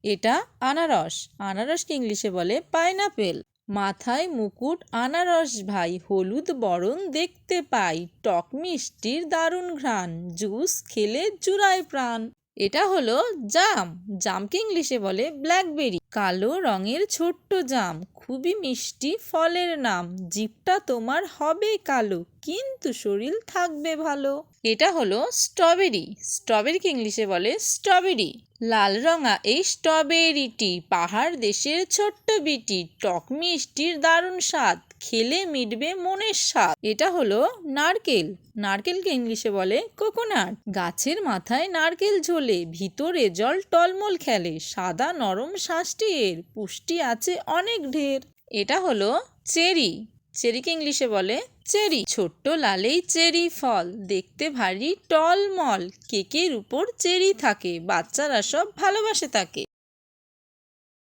এটা আনারস। আনারসকে ইংলিশে বলে পাইনাপেল। মাথায় মুকুট আনারস ভাই, হলুদ বরণ দেখতে পাই, টক মিষ্টির দারুণ ঘ্রাণ, জুস খেলে জুড়ায় প্রাণ। এটা হলো জাম। জামকে ইংলিশে বলে ব্ল্যাকবেরি। কালো রঙের ছোট্ট জাম, খুবই মিষ্টি ফলের নাম, জিভটা তোমার হবে কালো কিন্তু শরীর থাকবে ভালো। এটা হলো স্ট্রবেরি। স্ট্রবেরিকে ইংলিশে বলে স্ট্রবেরি। লাল রঙা এই স্ট্রবেরিটি, পাহাড় দেশের ছোট্ট বিটি, টক মিষ্টির দারুণ স্বাদ, খেলে মিটবে মনের স্বাদ। এটা হলো নারকেল। নারকেলকে ইংলিশে বলে কোকোনাট। গাছের মাথায় নারকেল ঝোলে, ভিতরে জল টলমল খেলে, সাদা নরম শাঁসটি এর, পুষ্টি আছে অনেক ঢের। এটা হলো চেরি। চেরিকে ইংলিশে বলে চেরি। ছোট্ট লালেই চেরি ফল, দেখতে ভারী টলমল, কেকের উপর চেরি থাকে, বাচ্চারা সব ভালোবাসে তাকে।